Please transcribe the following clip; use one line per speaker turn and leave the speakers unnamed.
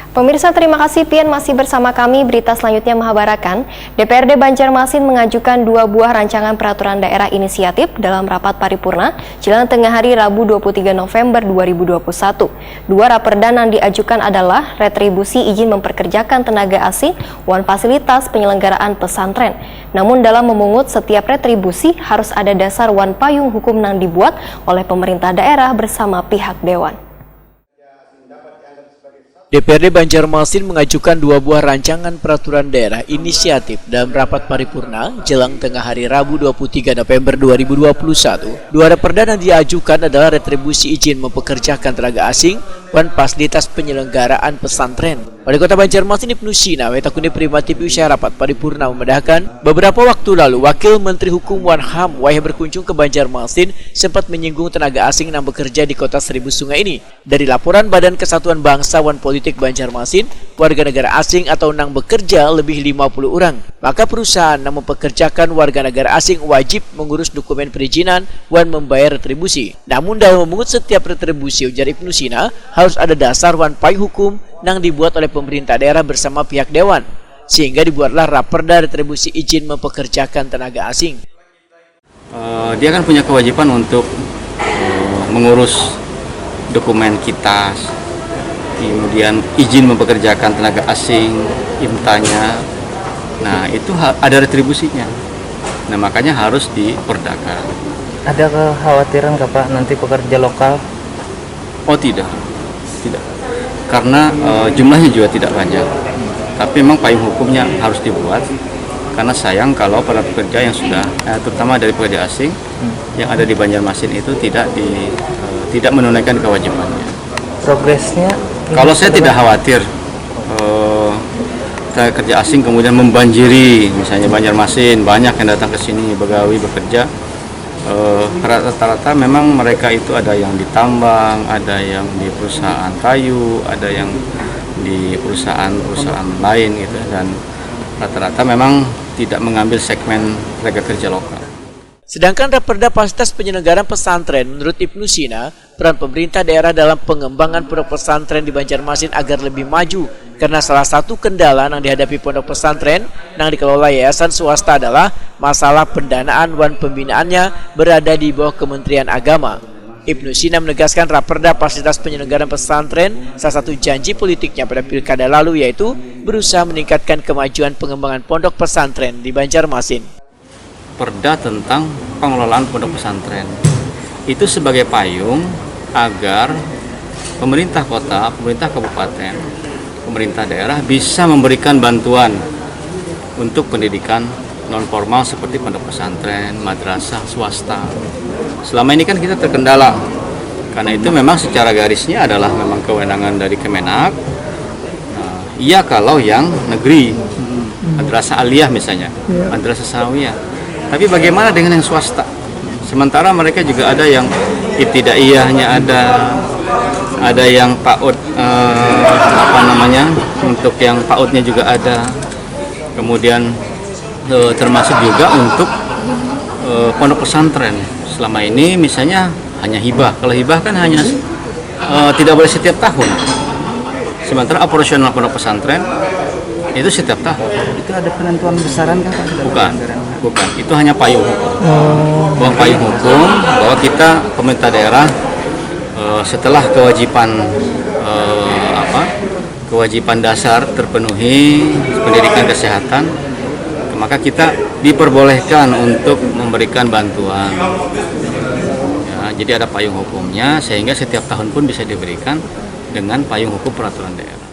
Pemirsa, terima kasih Pian masih bersama kami. Berita selanjutnya menghabarkan, DPRD Banjarmasin mengajukan 2 buah rancangan peraturan daerah inisiatif dalam rapat paripurna jelang tengah hari Rabu 23 November 2021. 2 raperda yang diajukan adalah retribusi izin memperkerjakan tenaga asing dan fasilitas penyelenggaraan pesantren. Namun dalam memungut setiap retribusi harus ada dasar wan payung hukum yang dibuat oleh pemerintah daerah bersama pihak dewan.
DPRD Banjarmasin mengajukan 2 buah rancangan peraturan daerah inisiatif dalam rapat paripurna jelang tengah hari Rabu 23 November 2021. 2 raperda yang diajukan adalah retribusi izin mempekerjakan tenaga asing dan fasilitas penyelenggaraan pesantren. Wali Kota Banjarmasin Ibnu Sina Wetakuni Primatif usai rapat paripurna memedahkan beberapa waktu lalu Wakil Menteri Hukum wan HAM yang berkunjung ke Banjarmasin sempat menyinggung tenaga asing yang bekerja di kota Seribu Sungai ini. Dari laporan Badan Kesatuan Bangsa wan Politik Banjarmasin, warga negara asing atau nang bekerja lebih 50 orang. Maka perusahaan yang mempekerjakan warga negara asing wajib mengurus dokumen perizinan dan membayar retribusi. Namun dalam memungut setiap retribusi, ujar Ibnu Sina, harus ada dasar wan payung hukum yang dibuat oleh pemerintah daerah bersama pihak dewan. Sehingga dibuatlah raperda retribusi izin mempekerjakan tenaga asing.
Dia kan punya kewajiban untuk mengurus dokumen kitas, kemudian izin mempekerjakan tenaga asing, imtanya. Nah, itu ada retribusinya. Nah, makanya harus diperdakan.
Ada kekhawatiran nggak Pak nanti pekerja lokal?
Oh tidak. Karena jumlahnya juga tidak banyak. Tapi memang payung hukumnya harus dibuat. Karena sayang kalau para pekerja yang sudah, terutama dari pekerja asing yang ada di Banjarmasin itu tidak menunaikan kewajibannya.
Progresnya?
Kalau saya tidak khawatir kerja asing kemudian membanjiri misalnya Banjarmasin, banyak yang datang ke sini begawi bekerja. Rata-rata memang mereka itu ada yang di tambang, ada yang di perusahaan kayu, ada yang di perusahaan lain gitu, dan rata-rata memang tidak mengambil segmen tenaga kerja lokal.
Sedangkan raperda fasilitas penyelenggaraan pesantren, menurut Ibnu Sina, peran pemerintah daerah dalam pengembangan pondok pesantren di Banjarmasin agar lebih maju, karena salah satu kendala yang dihadapi pondok pesantren yang dikelola yayasan swasta adalah masalah pendanaan dan pembinaannya berada di bawah Kementerian Agama. Ibnu Sina menegaskan raperda fasilitas penyelenggaraan pesantren salah satu janji politiknya pada pilkada lalu yaitu berusaha meningkatkan kemajuan pengembangan pondok pesantren di Banjarmasin.
Perda tentang pengelolaan pondok pesantren itu sebagai payung agar pemerintah kota, pemerintah kabupaten, pemerintah daerah bisa memberikan bantuan untuk pendidikan non formal seperti pondok pesantren, madrasah swasta. Selama ini kan kita terkendala, karena itu memang secara garisnya adalah memang kewenangan dari Kemenak. Iya kalau yang negeri, madrasah aliyah misalnya, madrasah sanawiyah. Tapi bagaimana dengan yang swasta? Sementara mereka juga ada yang ibtidaiyahnya, ada yang PAUD, untuk yang PAUD-nya juga ada. Kemudian termasuk juga untuk pondok pesantren. Selama ini misalnya hanya hibah. Kalau hibah kan hanya tidak boleh setiap tahun. Sementara operasional pondok pesantren itu setiap tahun.
Itu ada penentuan besaran kan Pak?
Bukan. Itu hanya payung hukum. Payung hukum bahwa kita pemerintah daerah setelah kewajiban dasar terpenuhi, pendidikan kesehatan, maka kita diperbolehkan untuk memberikan bantuan. Ya, jadi ada payung hukumnya sehingga setiap tahun pun bisa diberikan dengan payung hukum peraturan daerah.